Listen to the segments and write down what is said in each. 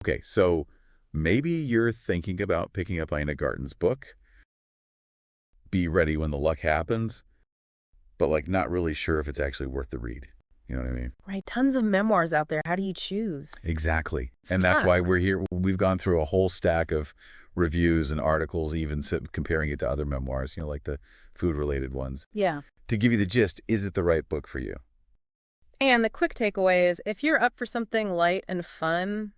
Okay, so maybe you're thinking about picking up Ina Garten's book, Be Ready When the Luck Happens, but like not really sure if it's actually worth the read. You know what I mean? Right. Tons of memoirs out there. How do you choose? Exactly. And that's Huh. why we're here. We've gone through a whole stack of reviews and articles, even comparing it to other memoirs, like the food-related ones. Yeah. To give you the gist, is it the right book for you? And the quick takeaway is if you're up for something light and fun,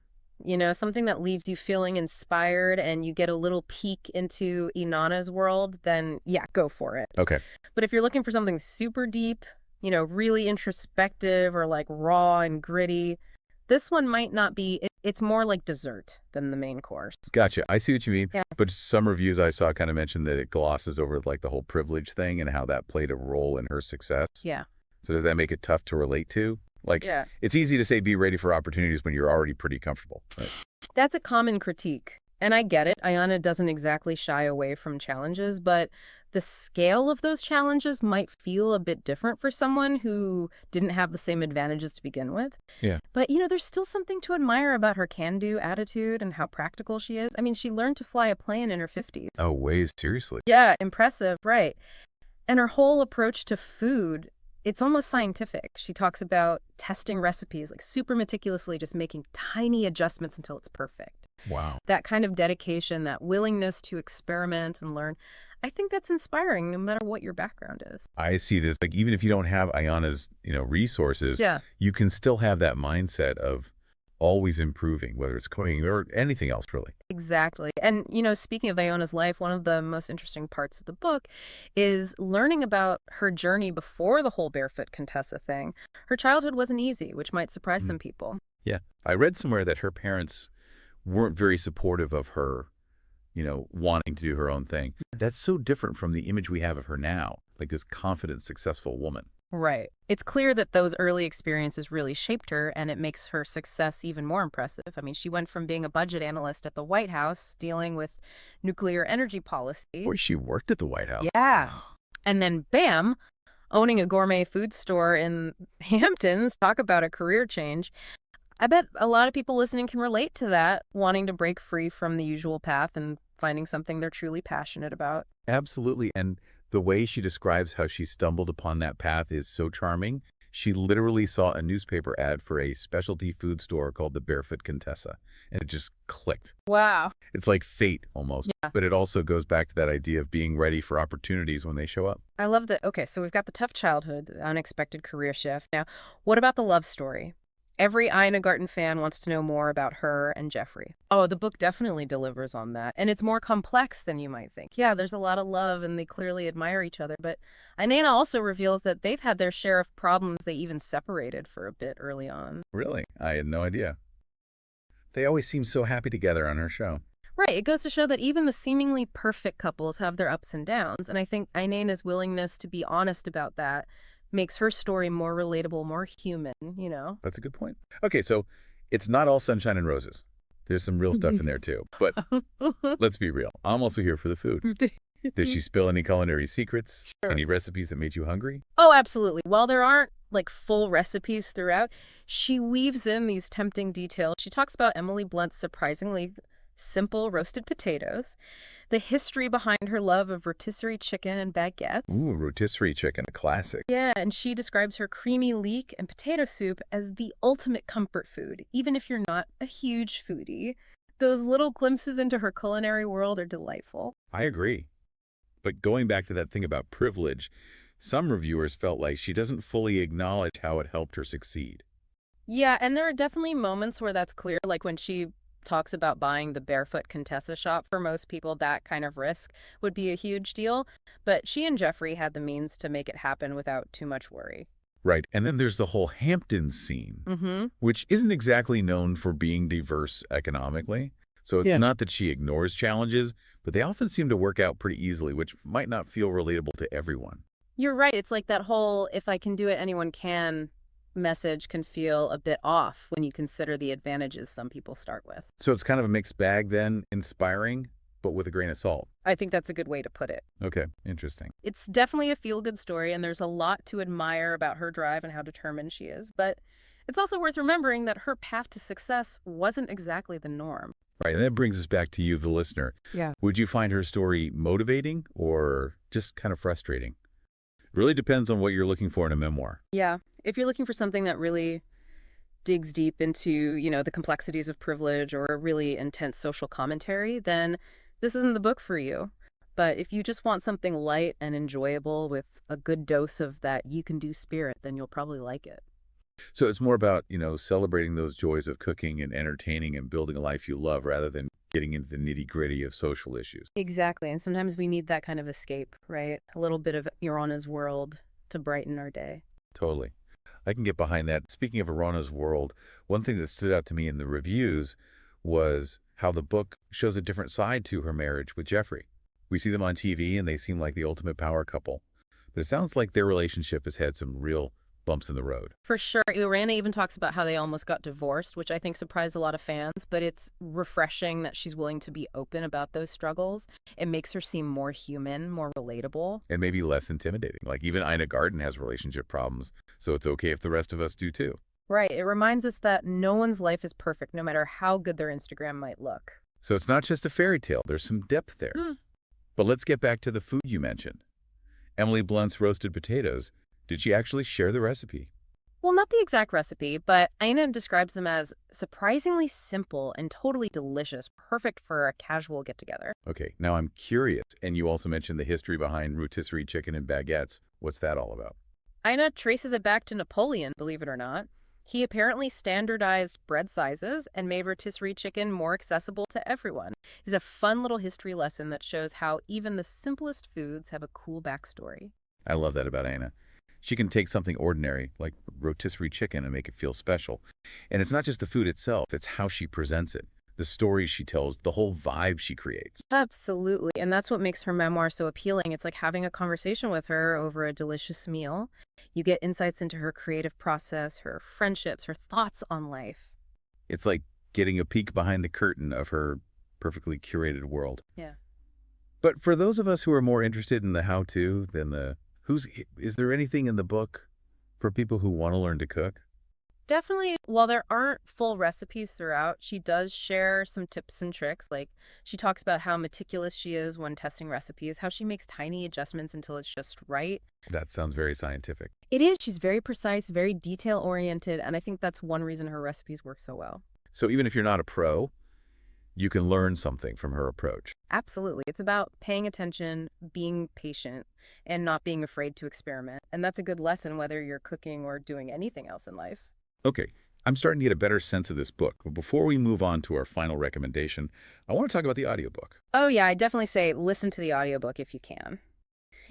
something that leaves you feeling inspired and you get a little peek into Inanna's world, then yeah, go for it. Okay. But if you're looking for something super deep, really introspective or like raw and gritty, this one might not be. It's more like dessert than the main course. Gotcha. I see what you mean. Yeah. But some reviews I saw kind of mentioned that it glosses over like the whole privilege thing and how that played a role in her success. Yeah. So does that make it tough to relate to? Like, Yeah. it's easy to say be ready for opportunities when you're already pretty comfortable. Right? That's a common critique. And I get it. Ayana doesn't exactly shy away from challenges, but the scale of those challenges might feel a bit different for someone who didn't have the same advantages to begin with. Yeah. But, there's still something to admire about her can-do attitude and how practical she is. I mean, she learned to fly a plane in her 50s. Oh, ways, seriously. Yeah, impressive, right. And her whole approach to food, it's almost scientific. She talks about testing recipes, like super meticulously, just making tiny adjustments until it's perfect. Wow. That kind of dedication, that willingness to experiment and learn, I think that's inspiring no matter what your background is. I see this, like, even if you don't have Ayana's, resources, Yeah. you can still have that mindset of always improving, whether it's cooking or anything else, really. Exactly. And, speaking of Iona's life, one of the most interesting parts of the book is learning about her journey before the whole Barefoot Contessa thing. Her childhood wasn't easy, which might surprise some people. Yeah. I read somewhere that her parents weren't very supportive of her, wanting to do her own thing. That's so different from the image we have of her now, like this confident, successful woman. Right. It's clear that those early experiences really shaped her, and it makes her success even more impressive. I mean, she went from being a budget analyst at the White House, dealing with nuclear energy policy. Boy, she worked at the White House. Yeah. And then, bam, owning a gourmet food store in Hamptons. Talk about a career change. I bet a lot of people listening can relate to that, wanting to break free from the usual path and finding something they're truly passionate about. Absolutely. And the way she describes how she stumbled upon that path is so charming. She literally saw a newspaper ad for a specialty food store called the Barefoot Contessa, and it just clicked. Wow. It's like fate almost, Yeah. but it also goes back to that idea of being ready for opportunities when they show up. I love that. Okay, so we've got the tough childhood, the unexpected career shift. Now, what about the love story? Every Ina Garten fan wants to know more about her and Jeffrey. Oh, the book definitely delivers on that. And it's more complex than you might think. Yeah, there's a lot of love and they clearly admire each other. But Inanna also reveals that they've had their share of problems. They even separated for a bit early on. Really? I had no idea. They always seem so happy together on her show. Right. It goes to show that even the seemingly perfect couples have their ups and downs. And I think Inanna's willingness to be honest about that makes her story more relatable, more human. That's a good point. Okay, so it's not all sunshine and roses. There's some real stuff in there too. But let's be real. I'm also here for the food. Did she spill any culinary secrets? Sure. Any recipes that made you hungry? Oh, absolutely. While there aren't like full recipes throughout, she weaves in these tempting details. She talks about Emily Blunt's surprisingly simple roasted potatoes, the history behind her love of rotisserie chicken and baguettes. Ooh, rotisserie chicken, a classic. Yeah, and she describes her creamy leek and potato soup as the ultimate comfort food, even if you're not a huge foodie. Those little glimpses into her culinary world are delightful. I agree. But going back to that thing about privilege, some reviewers felt like she doesn't fully acknowledge how it helped her succeed. Yeah, and there are definitely moments where that's clear, like when she talks about buying the Barefoot Contessa shop. For most people, that kind of risk would be a huge deal. But she and Jeffrey had the means to make it happen without too much worry. Right. And then there's the whole Hamptons scene, which isn't exactly known for being diverse economically. So it's not that she ignores challenges, but they often seem to work out pretty easily, which might not feel relatable to everyone. You're right. It's like that whole if I can do it, anyone can message can feel a bit off when you consider the advantages some people start with. So it's kind of a mixed bag then, inspiring, but with a grain of salt. I think that's a good way to put it. Okay, interesting. It's definitely a feel-good story, and there's a lot to admire about her drive and how determined she is. But It's also worth remembering that her path to success wasn't exactly the norm. Right, and that brings us back to you, the listener. Yeah. Would you find her story motivating or just kind of frustrating? It really depends on what you're looking for in a memoir. Yeah. If you're looking for something that really digs deep into, the complexities of privilege or a really intense social commentary, then this isn't the book for you. But if you just want something light and enjoyable with a good dose of that you can do spirit, then you'll probably like it. So it's more about, celebrating those joys of cooking and entertaining and building a life you love rather than getting into the nitty-gritty of social issues. Exactly. And sometimes we need that kind of escape, right? A little bit of Irana's world to brighten our day. Totally. I can get behind that. Speaking of Arana's world, one thing that stood out to me in the reviews was how the book shows a different side to her marriage with Jeffrey. We see them on TV and they seem like the ultimate power couple. But it sounds like their relationship has had some real bumps in the road. For sure. Irana even talks about how they almost got divorced, which I think surprised a lot of fans, but it's refreshing that she's willing to be open about those struggles. It makes her seem more human, more relatable. And maybe less intimidating. Like even Ina Garten has relationship problems, so it's okay if the rest of us do too. Right. It reminds us that no one's life is perfect, no matter how good their Instagram might look. So it's not just a fairy tale. There's some depth there. But let's get back to the food you mentioned. Emily Blunt's roasted potatoes. Did she actually share the recipe? Well, not the exact recipe, but Aina describes them as surprisingly simple and totally delicious, perfect for a casual get-together. Okay, now I'm curious. And you also mentioned the history behind rotisserie chicken and baguettes. What's that all about? Aina traces it back to Napoleon, believe it or not. He apparently standardized bread sizes and made rotisserie chicken more accessible to everyone. It's a fun little history lesson that shows how even the simplest foods have a cool backstory. I love that about Ina. She can take something ordinary, like rotisserie chicken, and make it feel special. And it's not just the food itself, it's how she presents it, the stories she tells, the whole vibe she creates. Absolutely. And that's what makes her memoir so appealing. It's like having a conversation with her over a delicious meal. You get insights into her creative process, her friendships, her thoughts on life. It's like getting a peek behind the curtain of her perfectly curated world. Yeah. But for those of us who are more interested in the how-to than the is there anything in the book for people who want to learn to cook? Definitely, while there aren't full recipes throughout, she does share some tips and tricks. Like, she talks about how meticulous she is when testing recipes, how she makes tiny adjustments until it's just right. That sounds very scientific. It is. She's very precise, very detail-oriented, and I think that's one reason her recipes work so well. So even if you're not a pro, you can learn something from her approach. Absolutely. It's about paying attention, being patient, and not being afraid to experiment. And that's a good lesson whether you're cooking or doing anything else in life. Okay, I'm starting to get a better sense of this book. But before we move on to our final recommendation, I want to talk about the audiobook. Oh, yeah, I definitely say listen to the audiobook if you can.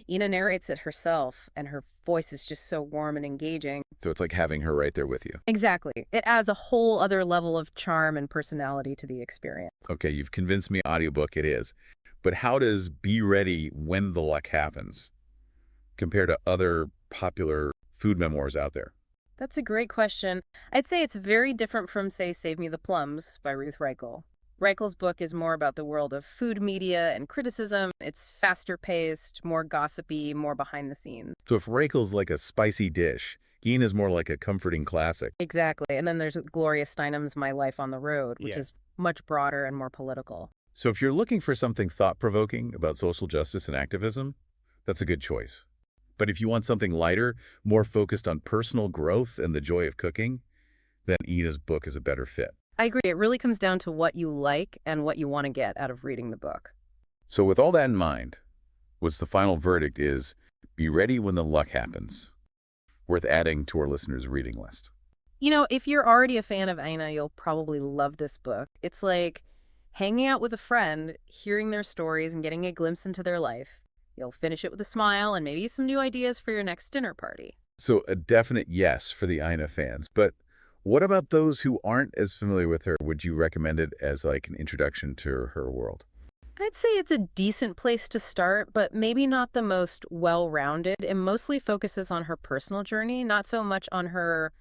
Ina narrates it herself, and her voice is just so warm and engaging. So it's like having her right there with you. Exactly. It adds a whole other level of charm and personality to the experience. Okay, you've convinced me audiobook it is. But how does Be Ready When the Luck Happens compare to other popular food memoirs out there? That's a great question. I'd say it's very different from, say, Save Me the Plums by Ruth Reichl. Reichl's book is more about the world of food media and criticism. It's faster paced, more gossipy, more behind the scenes. So if Reichl's like a spicy dish, Geen is more like a comforting classic. Exactly. And then there's Gloria Steinem's My Life on the Road, which is much broader and more political. So if you're looking for something thought-provoking about social justice and activism, that's a good choice. But if you want something lighter, more focused on personal growth and the joy of cooking, then Ina's book is a better fit. I agree. It really comes down to what you like and what you want to get out of reading the book. So with all that in mind, what's the final verdict is Be Ready When the Luck Happens. Worth adding to our listeners' reading list. If you're already a fan of Ina, you'll probably love this book. It's like hanging out with a friend, hearing their stories, and getting a glimpse into their life. You'll finish it with a smile and maybe some new ideas for your next dinner party. So a definite yes for the Ina fans. But what about those who aren't as familiar with her? Would you recommend it as like an introduction to her world? I'd say it's a decent place to start, but maybe not the most well-rounded. It mostly focuses on her personal journey, not so much on her,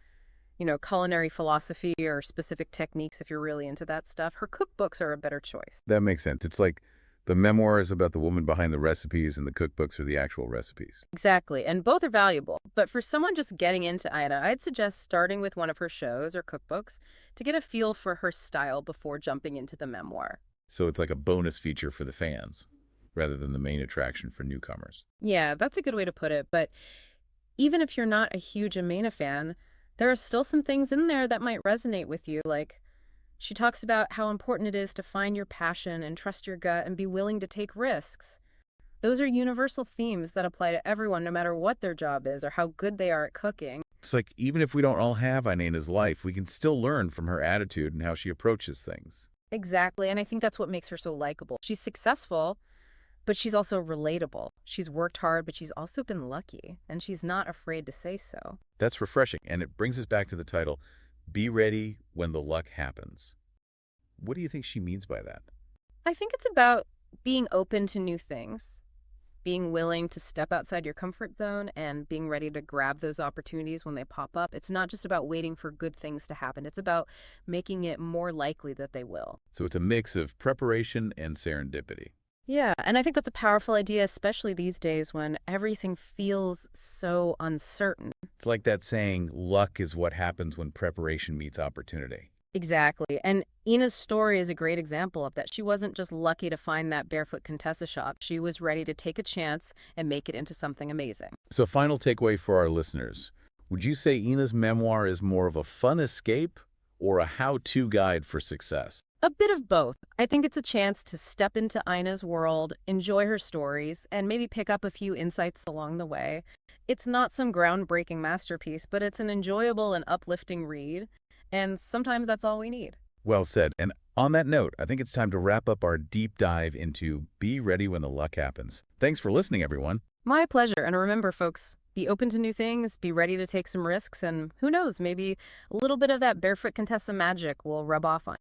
culinary philosophy or specific techniques if you're really into that stuff. Her cookbooks are a better choice. That makes sense. It's like The memoir is about the woman behind the recipes, and the cookbooks are the actual recipes. Exactly, and both are valuable. But for someone just getting into Ina, I'd suggest starting with one of her shows or cookbooks to get a feel for her style before jumping into the memoir. So it's like a bonus feature for the fans, rather than the main attraction for newcomers. Yeah, that's a good way to put it, but even if you're not a huge Amena fan, there are still some things in there that might resonate with you. Like, she talks about how important it is to find your passion and trust your gut and be willing to take risks. Those are universal themes that apply to everyone, no matter what their job is or how good they are at cooking. It's like even if we don't all have Ina's life, we can still learn from her attitude and how she approaches things. Exactly, and I think that's what makes her so likable. She's successful, but she's also relatable. She's worked hard, but she's also been lucky, and she's not afraid to say so. That's refreshing, and it brings us back to the title, Be Ready When the Luck Happens. What do you think she means by that? I think it's about being open to new things, being willing to step outside your comfort zone, and being ready to grab those opportunities when they pop up. It's not just about waiting for good things to happen. It's about making it more likely that they will. So it's a mix of preparation and serendipity. Yeah, and I think that's a powerful idea, especially these days when everything feels so uncertain. It's like that saying, luck is what happens when preparation meets opportunity. Exactly. And Ina's story is a great example of that. She wasn't just lucky to find that Barefoot Contessa shop. She was ready to take a chance and make it into something amazing. So final takeaway for our listeners. Would you say Ina's memoir is more of a fun escape or a how-to guide for success? A bit of both. I think it's a chance to step into Ina's world, enjoy her stories, and maybe pick up a few insights along the way. It's not some groundbreaking masterpiece, but it's an enjoyable and uplifting read. And sometimes that's all we need. Well said. And on that note, I think it's time to wrap up our deep dive into Be Ready When the Luck Happens. Thanks for listening, everyone. My pleasure. And remember, folks, be open to new things, be ready to take some risks, and who knows, maybe a little bit of that Barefoot Contessa magic will rub off on